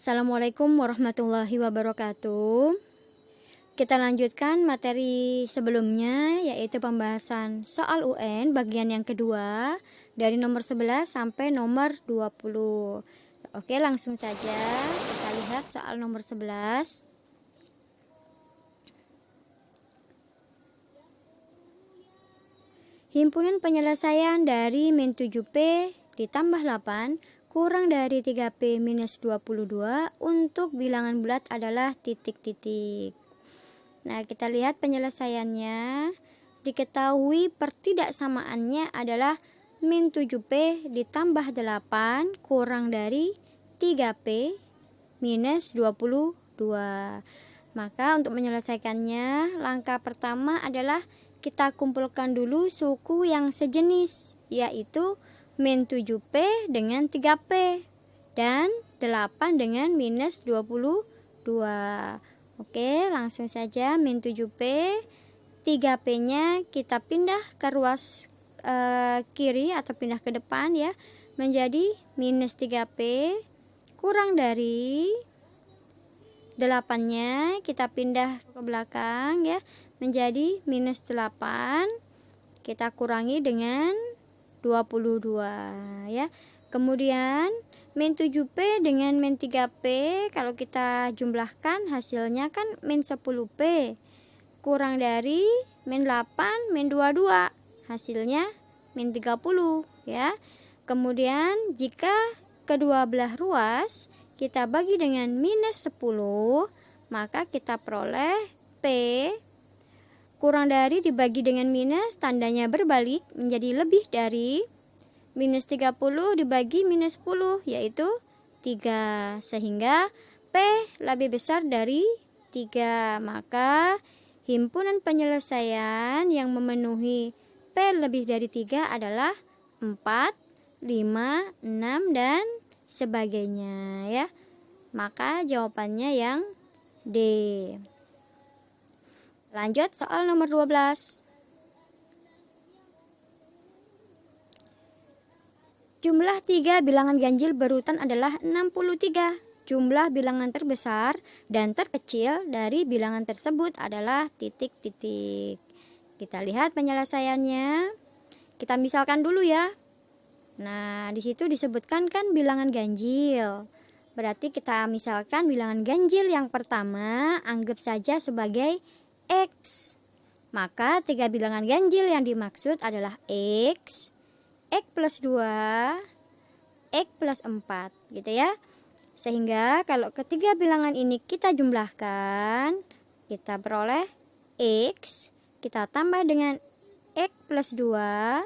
Assalamualaikum warahmatullahi wabarakatuh. Kita lanjutkan materi sebelumnya, yaitu pembahasan soal UN bagian yang kedua dari nomor 11 sampai nomor 20. Oke, langsung saja kita lihat soal nomor 11. Himpunan penyelesaian dari min 7P ditambah 8 kurang dari 3P minus 22 untuk bilangan bulat adalah titik-titik. Nah, kita lihat penyelesaiannya. Diketahui pertidaksamaannya adalah min 7P ditambah 8 kurang dari 3P minus 22. Maka untuk menyelesaikannya, langkah pertama adalah kita kumpulkan dulu suku yang sejenis, yaitu min 7P dengan 3P dan 8 dengan minus 22. Oke, langsung saja min 7P, 3P nya kita pindah ke ruas kiri atau pindah ke depan ya, menjadi minus 3P kurang dari 8 nya kita pindah ke belakang ya, menjadi minus 8, kita kurangi dengan 22 ya. Kemudian min 7P dengan min 3P kalau kita jumlahkan hasilnya kan min 10P kurang dari min 8 min 22, hasilnya min 30 ya. Kemudian jika kedua belah ruas kita bagi dengan minus 10, maka kita peroleh P kurang dari dibagi dengan minus, tandanya berbalik menjadi lebih dari minus 30 dibagi minus 10, yaitu 3. Sehingga P lebih besar dari 3. Maka himpunan penyelesaian yang memenuhi P lebih dari 3 adalah 4, 5, 6, dan sebagainya ya. Maka jawabannya yang D. Lanjut soal nomor 12. Jumlah 3 bilangan ganjil berurutan adalah 63. Jumlah bilangan terbesar dan terkecil dari bilangan tersebut adalah titik-titik. Kita lihat penyelesaiannya. Kita misalkan dulu ya. Nah, di situ disebutkan kan bilangan ganjil. Berarti kita misalkan bilangan ganjil yang pertama anggap saja sebagai X. Maka 3 bilangan ganjil yang dimaksud adalah X plus 2, X plus 4 gitu ya. Sehingga kalau ketiga bilangan ini kita jumlahkan, kita peroleh X, kita tambah dengan X plus 2,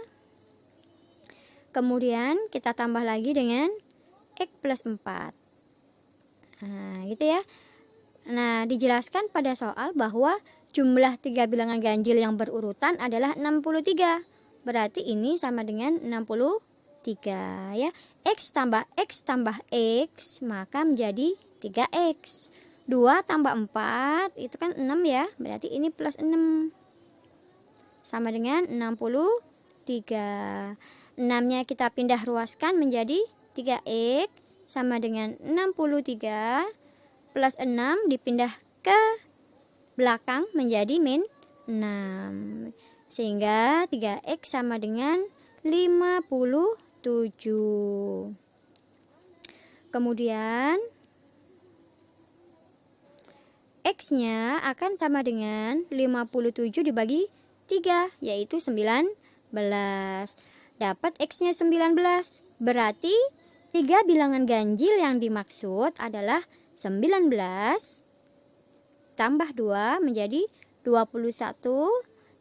kemudian kita tambah lagi dengan X plus 4. Nah, gitu ya. Nah, dijelaskan pada soal bahwa jumlah 3 bilangan ganjil yang berurutan adalah 63. Berarti ini sama dengan 63 ya. X tambah X maka menjadi 3X. 2 tambah 4 itu kan 6 ya. Berarti ini plus 6. Sama dengan 63. 6-nya kita pindah ruaskan menjadi 3X sama dengan 63 plus 6 dipindah ke belakang menjadi min 6. Sehingga 3X sama dengan 57. Kemudian X-nya akan sama dengan 57 dibagi 3, yaitu 19. Dapat X-nya 19. Berarti 3 bilangan ganjil yang dimaksud adalah 19 tambah 2 menjadi 21,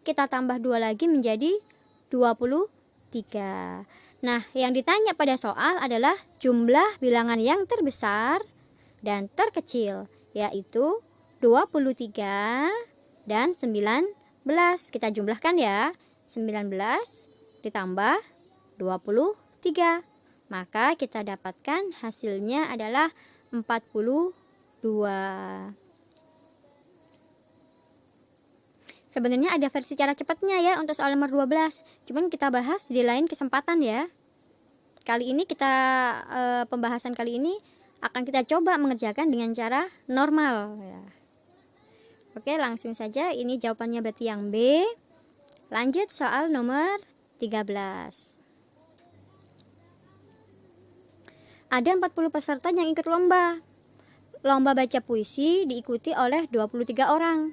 kita tambah 2 lagi menjadi 23. Nah, yang ditanya pada soal adalah jumlah bilangan yang terbesar dan terkecil, yaitu 23 dan 19. Kita jumlahkan ya, 19 ditambah 23. Maka kita dapatkan hasilnya adalah 42. Sebenarnya ada versi cara cepatnya ya untuk soal nomor 12. Cuman kita bahas di lain kesempatan ya. Kali ini pembahasan kali ini akan kita coba mengerjakan dengan cara normal ya. Oke, langsung saja, ini jawabannya berarti yang B. Lanjut soal nomor 13. Ada 40 peserta yang ikut lomba. Lomba baca puisi diikuti oleh 23 orang.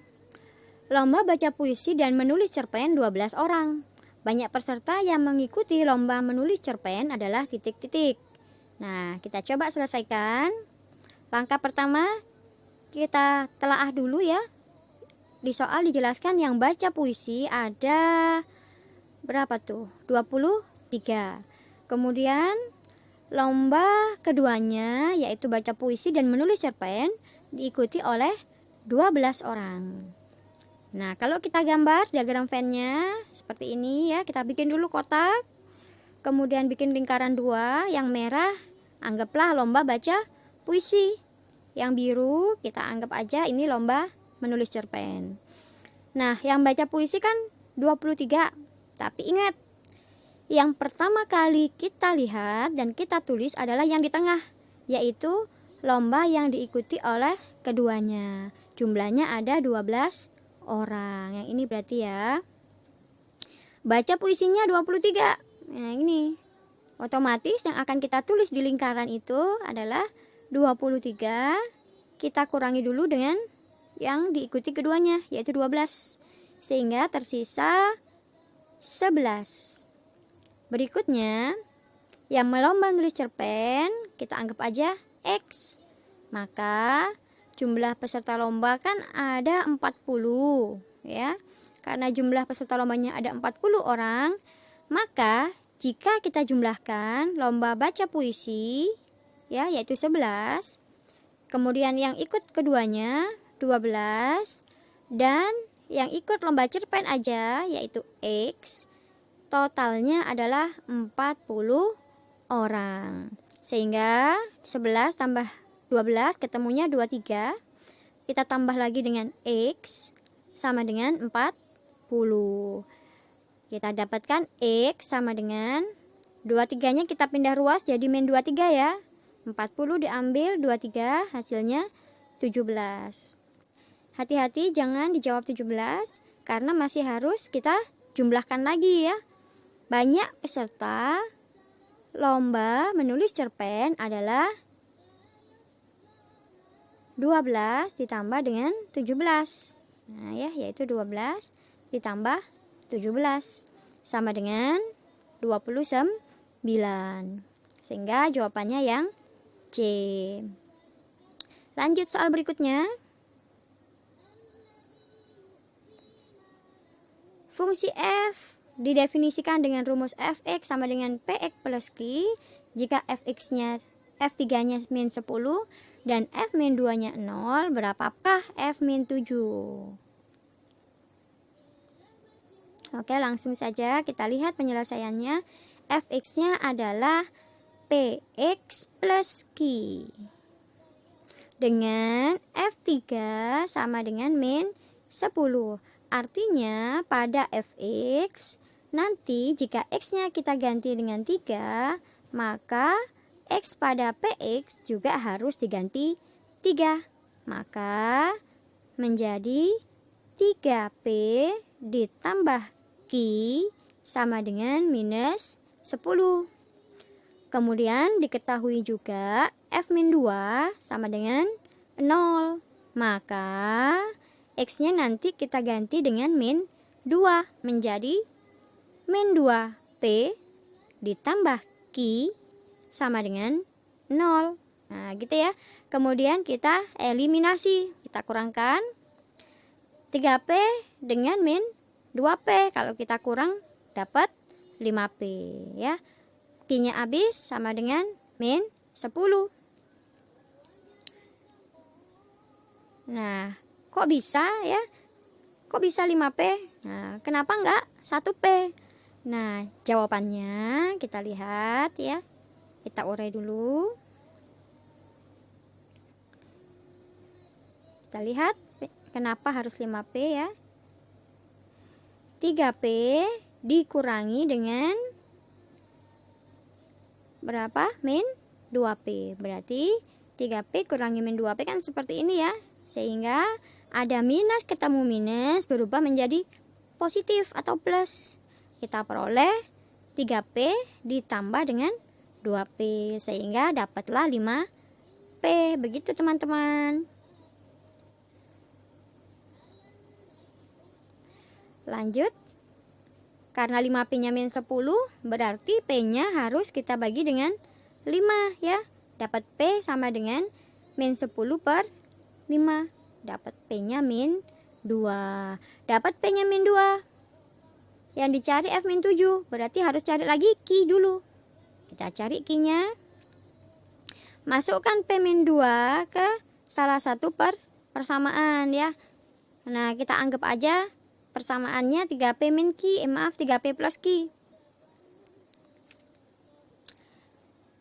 Lomba baca puisi dan menulis cerpen 12 orang. Banyak peserta yang mengikuti lomba menulis cerpen adalah titik-titik. Nah, kita coba selesaikan. Langkah pertama, kita telaah dulu ya. Di soal dijelaskan yang baca puisi ada berapa tuh? 23. Kemudian lomba keduanya yaitu baca puisi dan menulis cerpen diikuti oleh 12 orang. Nah, kalau kita gambar diagram Venn-nya seperti ini ya, kita bikin dulu kotak. Kemudian bikin lingkaran 2, yang merah anggaplah lomba baca puisi. Yang biru kita anggap aja ini lomba menulis cerpen. Nah, yang baca puisi kan 23. Tapi ingat, yang pertama kali kita lihat dan kita tulis adalah yang di tengah, yaitu lomba yang diikuti oleh keduanya. Jumlahnya ada 12 orang. Yang ini berarti ya. Baca puisinya 23. Nah, ini. Otomatis yang akan kita tulis di lingkaran itu adalah 23. Kita kurangi dulu dengan yang diikuti keduanya, yaitu 12. Sehingga tersisa 11. Berikutnya, yang melomba nulis cerpen, kita anggap aja X. Maka, jumlah peserta lomba kan ada 40, ya. Karena jumlah peserta lombanya ada 40 orang, maka jika kita jumlahkan lomba baca puisi, ya, yaitu 11, kemudian yang ikut keduanya 12, dan yang ikut lomba cerpen aja yaitu X, totalnya adalah 40 orang. Sehingga 11 tambah 12 ketemunya 23. Kita tambah lagi dengan X sama dengan 40. Kita dapatkan X sama dengan 23-nya kita pindah ruas jadi min 23 ya. 40 diambil 23, hasilnya 17. Hati-hati jangan dijawab 17 karena masih harus kita jumlahkan lagi ya. Banyak peserta lomba menulis cerpen adalah 12 ditambah dengan 17. Nah ya, yaitu 12 ditambah 17 sama dengan 29. Sehingga jawabannya yang C. Lanjut soal berikutnya. Fungsi f didefinisikan dengan rumus fx sama dengan px plus q jika f3-nya min 10 dan f min 2-nya 0, berapakah f min 7? Oke, langsung saja kita lihat penyelesaiannya. Fx-nya adalah px plus q dengan f3 sama dengan min 10. Artinya pada fx nanti jika x-nya kita ganti dengan 3, maka x pada px juga harus diganti 3. Maka menjadi 3p ditambah q sama dengan minus 10. Kemudian diketahui juga f min 2 sama dengan 0. Maka x-nya nanti kita ganti dengan min 2 menjadi min 2p ditambah q sama dengan 0. Nah, gitu ya. Kemudian kita eliminasi, kita kurangkan 3p dengan min 2p. Kalau kita kurang dapat 5p ya. Q-nya habis sama dengan min 10. Nah, kok bisa ya? Kok bisa 5p? Nah, kenapa enggak 1p? Nah, jawabannya kita lihat ya. Kita urai dulu. Kita lihat kenapa harus 5p ya. 3p dikurangi dengan berapa? Min 2p. Berarti 3P kurangi min 2P kan seperti ini ya. Sehingga ada minus ketemu minus berubah menjadi positif atau plus. Kita peroleh 3P ditambah dengan 2P sehingga dapatlah 5P. Begitu teman-teman. Lanjut. Karena 5P-nya min 10, berarti P-nya harus kita bagi dengan 5 ya. Dapat P sama dengan min 10 per 5. Dapat P-nya min 2. Dapat P-nya min 2. Yang dicari F min 7. Berarti harus cari lagi Q dulu. Kita cari Q-nya. Masukkan P min 2 ke salah satu persamaan ya. Nah, kita anggap aja persamaannya 3P min Q. 3P plus Q.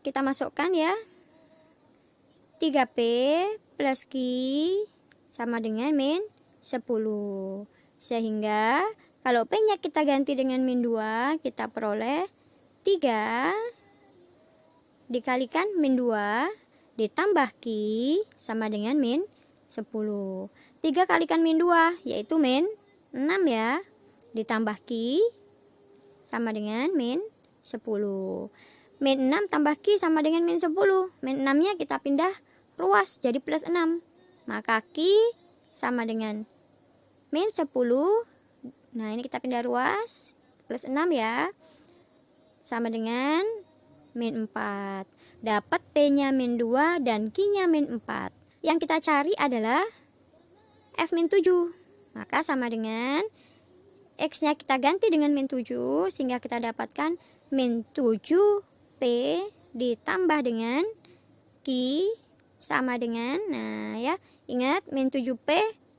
Kita masukkan ya. 3P plus Q sama dengan min 10. Sehingga kalau P-nya kita ganti dengan min 2, kita peroleh 3 dikalikan min 2 ditambah Q sama dengan min 10. 3 kalikan min 2 yaitu min 6 ya. Ditambah Q sama dengan min 10. Min 6 tambah Q sama dengan min 10. Min 6-nya kita pindah ruas jadi plus 6. Maka Q sama dengan min 10. Nah, ini kita pindah ruas. Plus 6 ya. Sama dengan min 4. Dapat P-nya min 2 dan Q-nya min 4. Yang kita cari adalah F min 7. Maka sama dengan X-nya kita ganti dengan min 7. Sehingga kita dapatkan min 7P ditambah dengan Q sama dengan, nah ya, ingat min 7P,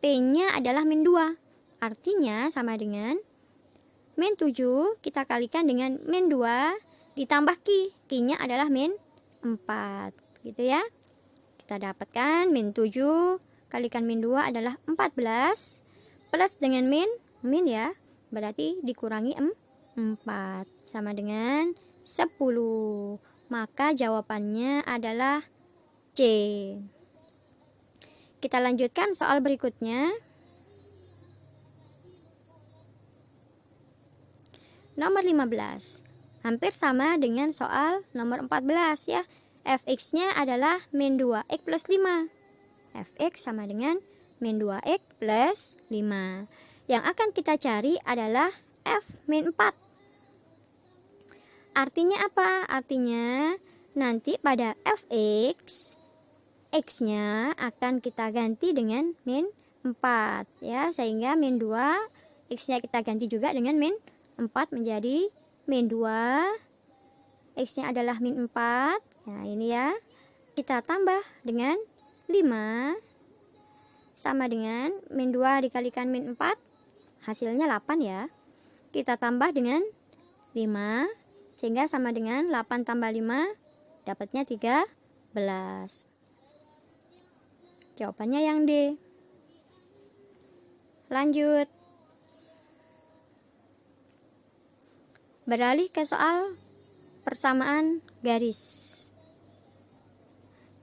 P-nya adalah min 2. Artinya sama dengan min 7 kita kalikan dengan min 2 ditambah Q. Q-nya adalah min 4. Gitu ya. Kita dapatkan min 7 kalikan min 2 adalah 14. Plus dengan min ya. Berarti dikurangi 4. Sama dengan 10. Maka jawabannya adalah C. Kita lanjutkan soal berikutnya. Nomor 15. Hampir sama dengan soal nomor 14 ya. Fx-nya adalah min 2x plus 5. Fx sama dengan min 2x plus 5. Yang akan kita cari adalah F min 4. Artinya apa? Artinya nanti pada Fx, X-nya akan kita ganti dengan min 4 ya. Sehingga min 2, X-nya kita ganti juga dengan min 4 menjadi min 2. X-nya adalah min 4. Nah, ini ya. Kita tambah dengan 5 sama dengan min 2 dikalikan min 4. Hasilnya 8 ya. Kita tambah dengan 5 sehingga sama dengan 8 tambah 5 dapatnya 13. Jawabannya yang D. Lanjut. Beralih ke soal persamaan garis.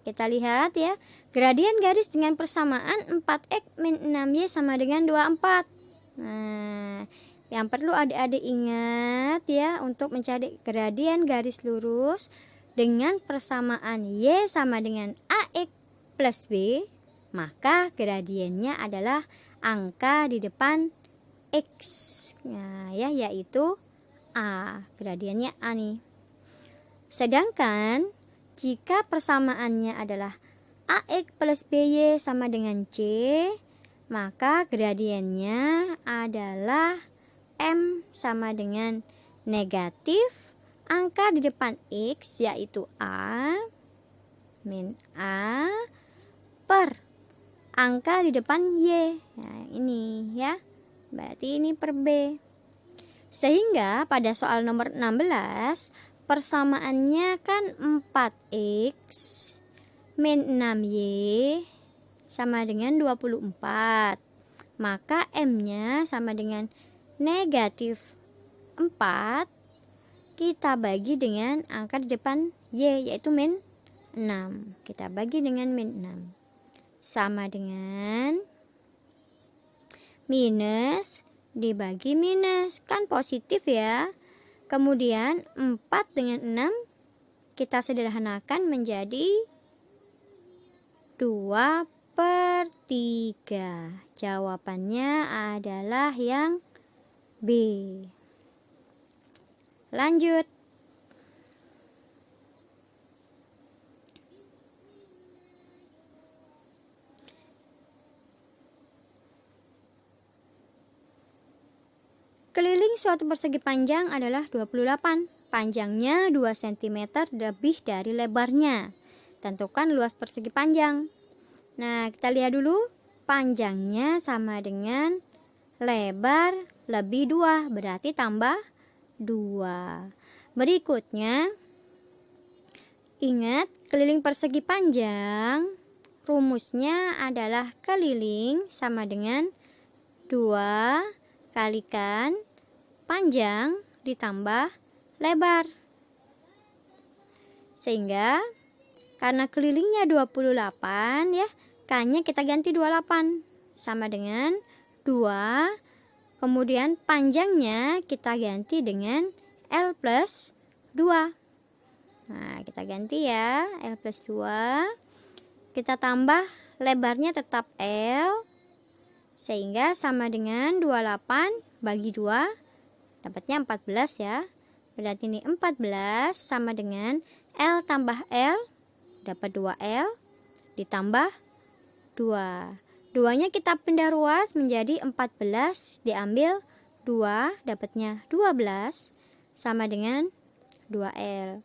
Kita lihat ya. Gradien garis dengan persamaan 4x min 6y sama dengan 24. Nah, yang perlu adik-adik ingat ya untuk mencari gradien garis lurus dengan persamaan y sama dengan ax plus b, maka gradiennya adalah angka di depan x. Nah, ya, yaitu a. Gradiennya a nih. Sedangkan jika persamaannya adalah ax plus by sama dengan c, maka gradiennya adalah m sama dengan negatif angka di depan x yaitu a min a per angka di depan y. Nah, ini ya. Berarti ini per b. Sehingga pada soal nomor 16 persamaannya kan 4x min 6y sama dengan 24. Maka m-nya sama dengan negatif 4. Kita bagi dengan angka di depan y yaitu min 6. Kita bagi dengan min 6. Sama dengan minus dibagi minus. Kan positif ya. Kemudian 4 dengan 6 kita sederhanakan menjadi 2/3. Jawabannya adalah yang B. Lanjut. Keliling suatu persegi panjang adalah 28. Panjangnya 2 cm lebih dari lebarnya. Tentukan luas persegi panjang. Nah, kita lihat dulu. Panjangnya sama dengan lebar lebih 2, berarti tambah 2. Berikutnya, ingat keliling persegi panjang, rumusnya adalah keliling sama dengan 2 kalikan panjang ditambah lebar. Sehingga karena kelilingnya 28 ya, K-nya kita ganti 28 sama dengan 2. Kemudian panjangnya kita ganti dengan L plus 2. Nah, kita ganti ya, L plus 2. Kita tambah lebarnya tetap L. Sehingga sama dengan 28 bagi 2, dapatnya 14 ya. Berarti ini 14 sama dengan L tambah L, dapat 2L, ditambah 2. 2-nya kita pindah ruas menjadi 14, diambil 2, dapatnya 12, sama dengan 2L.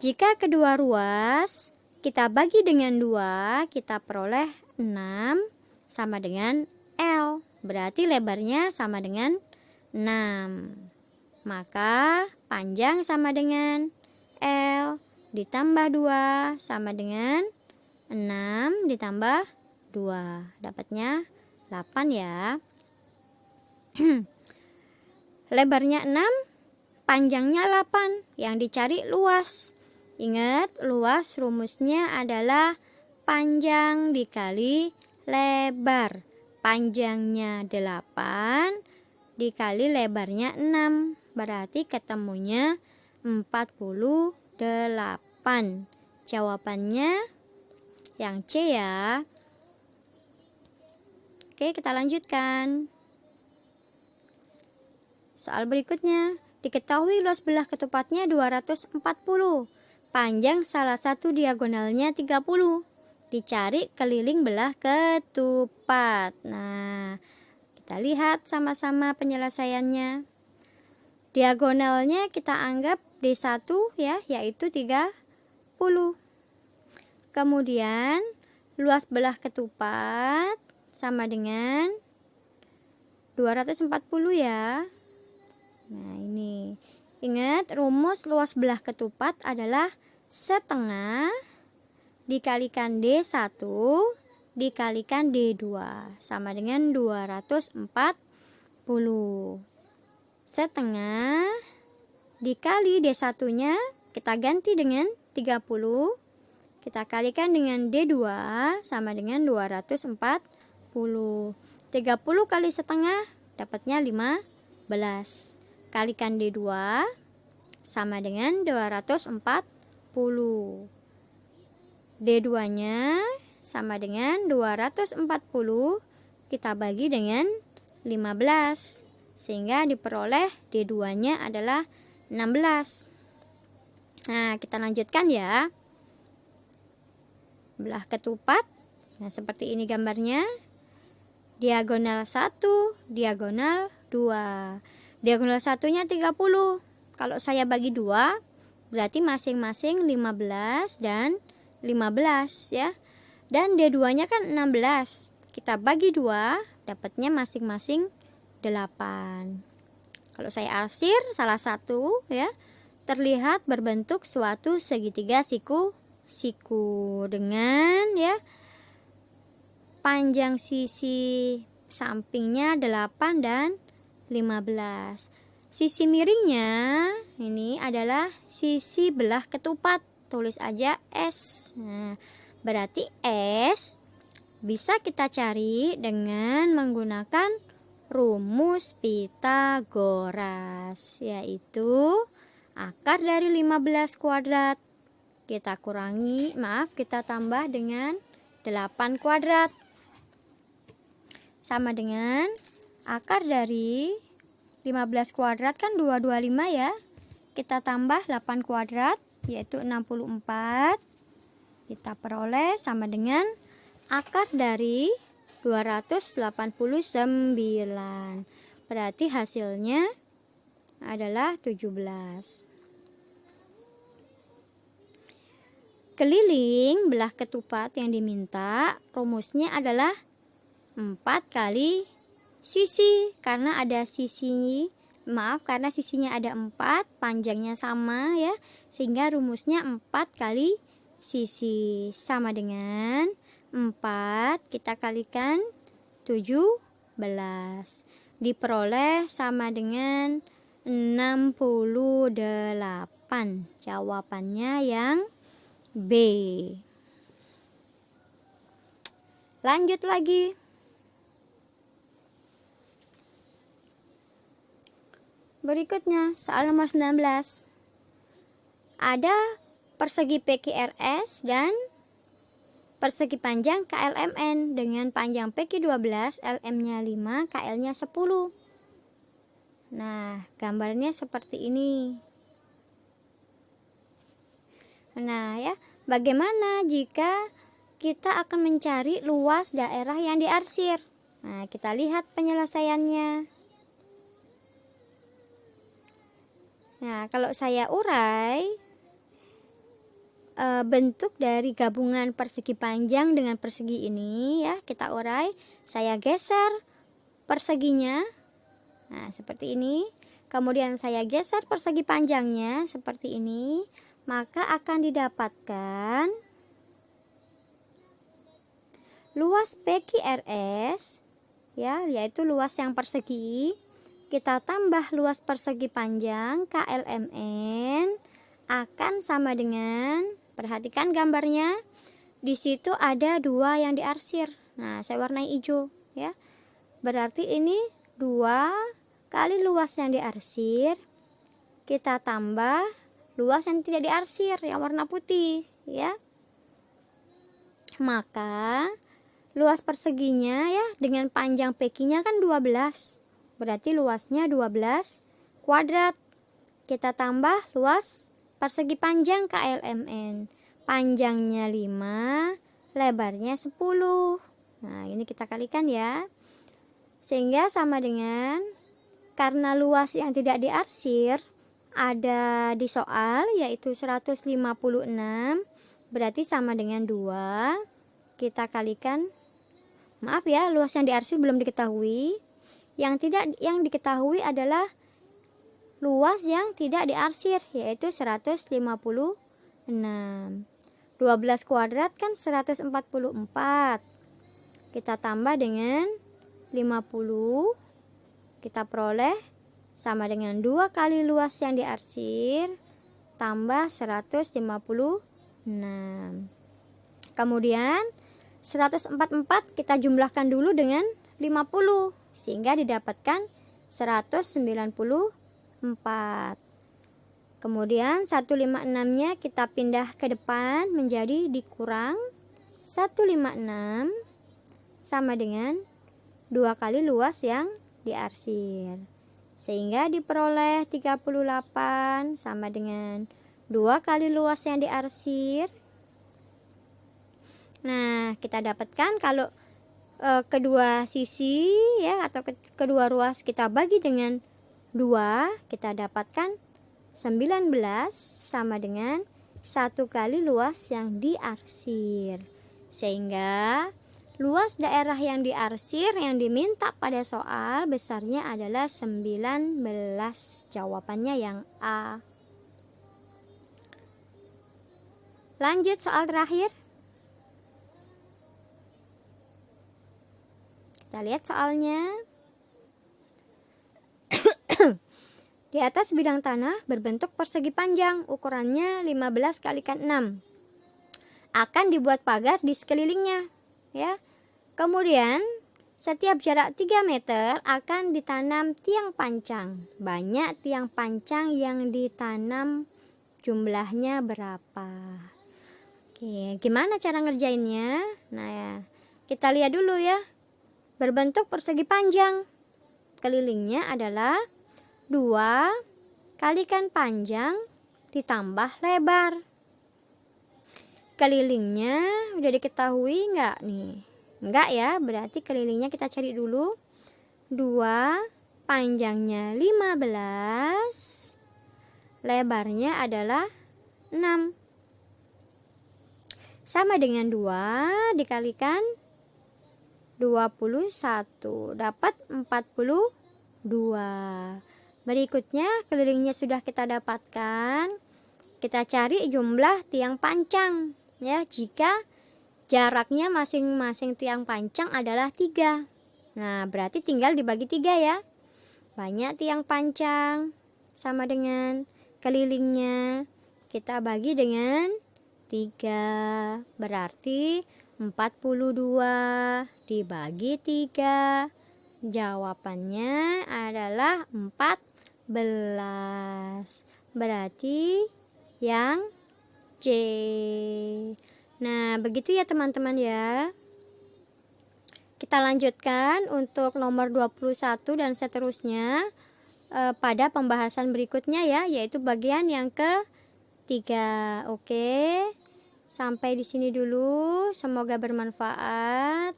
Jika kedua ruas kita bagi dengan 2, kita peroleh 6 sama dengan L, berarti lebarnya sama dengan 6. Maka panjang sama dengan L ditambah 2 sama dengan 6 ditambah 2. Dapatnya 8 ya. Lebarnya 6, panjangnya 8. Yang dicari luas. Ingat, luas rumusnya adalah panjang dikali lebar. Panjangnya 8 dikali lebarnya 6, berarti ketemunya 48. Jawabannya yang C ya. Oke, kita lanjutkan. Soal berikutnya, diketahui luas belah ketupatnya 240. Panjang salah satu diagonalnya 30. Dicari keliling belah ketupat. Nah, kita lihat sama-sama penyelesaiannya. Diagonalnya kita anggap D1 ya, yaitu 30. Kemudian luas belah ketupat sama dengan 240 ya. Nah, ini. Ingat, rumus luas belah ketupat adalah setengah dikalikan D1 dikalikan D2 sama dengan 240. Setengah dikali D1-nya kita ganti dengan 30. Kita kalikan dengan D2 sama dengan 240. 30 kali setengah dapatnya 15. Kalikan D2 sama dengan 240. D2-nya sama dengan 240, kita bagi dengan 15. Sehingga diperoleh D2-nya adalah 16. Nah, kita lanjutkan ya. Belah ketupat. Nah, seperti ini gambarnya. Diagonal 1, diagonal 2. Diagonal 1-nya 30. Kalau saya bagi 2, berarti masing-masing 15 dan 15 ya. Dan D2-nya kan 16. Kita bagi 2, dapatnya masing-masing 8. Kalau saya arsir salah satu ya, terlihat berbentuk suatu segitiga siku dengan ya panjang sisi sampingnya 8 dan 15. Sisi miringnya ini adalah sisi belah ketupat. tulis aja S. Nah, berarti S bisa kita cari dengan menggunakan rumus Pitagoras, yaitu akar dari 15 kuadrat kita tambah dengan 8 kuadrat sama dengan akar dari 15 kuadrat kan 225 ya. Kita tambah 8 kuadrat yaitu 64. Kita peroleh sama dengan akar dari 289. Berarti hasilnya adalah 17. Keliling belah ketupat yang diminta rumusnya adalah 4 kali sisi, karena sisinya ada 4, panjangnya sama ya, sehingga rumusnya 4 kali sisi sama dengan 4 kita kalikan 17 diperoleh sama dengan 68. Jawabannya yang B. Lanjut lagi. Berikutnya, soal nomor 19. Ada persegi PQRS dan persegi panjang KLMN dengan panjang PQ 12, LM-nya 5, KL-nya 10. Nah, gambarnya seperti ini. Nah, ya, bagaimana jika kita akan mencari luas daerah yang diarsir? Nah, kita lihat penyelesaiannya. Nah, kalau saya urai bentuk dari gabungan persegi panjang dengan persegi ini ya, kita urai. Saya geser perseginya. Nah, seperti ini. Kemudian saya geser persegi panjangnya seperti ini. Maka akan didapatkan luas PQRS ya, yaitu luas yang persegi, kita tambah luas persegi panjang KLMN akan sama dengan, perhatikan gambarnya, di situ ada 2 yang diarsir. Nah, saya warnai hijau ya. Berarti ini 2 kali luas yang diarsir kita tambah luas yang tidak diarsir yang warna putih ya. Maka luas perseginya ya dengan panjang PQ-nya kan 12. Berarti luasnya 12 kuadrat. Kita tambah luas persegi panjang KLMN. Panjangnya 5, lebarnya 10. Nah, ini kita kalikan ya. Sehingga sama dengan, karena luas yang tidak diarsir ada di soal yaitu 156, berarti sama dengan 2. Kita kalikan, maaf ya, luas yang diarsir belum diketahui. Yang diketahui adalah luas yang tidak diarsir yaitu 156. 12 kuadrat kan 144. Kita tambah dengan 50, kita peroleh sama dengan 2 kali luas yang diarsir tambah 156. Kemudian 144 kita jumlahkan dulu dengan 50 sehingga didapatkan 194. Kemudian 156-nya kita pindah ke depan menjadi dikurang 156 sama dengan 2 kali luas yang diarsir. Sehingga diperoleh 38 sama dengan 2 kali luas yang diarsir. Nah, kita dapatkan kalau kedua sisi ya atau kedua ruas kita bagi dengan 2, kita dapatkan 19 sama dengan 1 kali luas yang diarsir. Sehingga luas daerah yang diarsir yang diminta pada soal besarnya adalah 19. Jawabannya yang A. Lanjut soal terakhir. Kita lihat soalnya. Di atas bidang tanah berbentuk persegi panjang, ukurannya 15 x 6. Akan dibuat pagar di sekelilingnya, ya. Kemudian setiap jarak 3 meter akan ditanam tiang pancang. Banyak tiang pancang yang ditanam, jumlahnya berapa? Oke, gimana cara ngerjainnya? Nah, ya, kita lihat dulu ya. Berbentuk persegi panjang. Kelilingnya adalah 2 kalikan panjang ditambah lebar. Kelilingnya udah diketahui nggak nih? Enggak ya, berarti kelilingnya kita cari dulu. 2 panjangnya 15, lebarnya adalah 6. Sama dengan 2 dikalikan 21, dapat 42. Berikutnya kelilingnya sudah kita dapatkan. Kita cari jumlah tiang pancang, ya, jika jaraknya masing-masing tiang pancang adalah 3. Nah, berarti tinggal dibagi 3 ya. Banyak tiang pancang sama dengan kelilingnya. Kita bagi dengan 3. Berarti 42 dibagi 3. Jawabannya adalah 14. Berarti yang C. Nah, begitu ya teman-teman ya. Kita lanjutkan untuk nomor 21 dan seterusnya pada pembahasan berikutnya ya, yaitu bagian yang ketiga. Oke. Sampai di sini dulu. Semoga bermanfaat.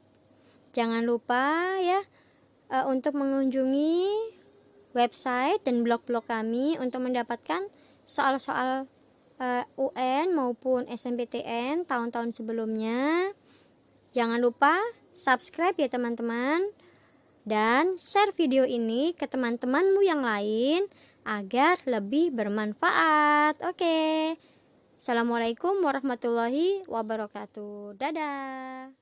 Jangan lupa ya untuk mengunjungi website dan blog-blog kami untuk mendapatkan soal-soal UN maupun SNMPTN tahun-tahun sebelumnya. Jangan lupa subscribe ya teman-teman, dan share video ini ke teman-temanmu yang lain agar lebih bermanfaat. Oke. Assalamualaikum warahmatullahi wabarakatuh. Dadah.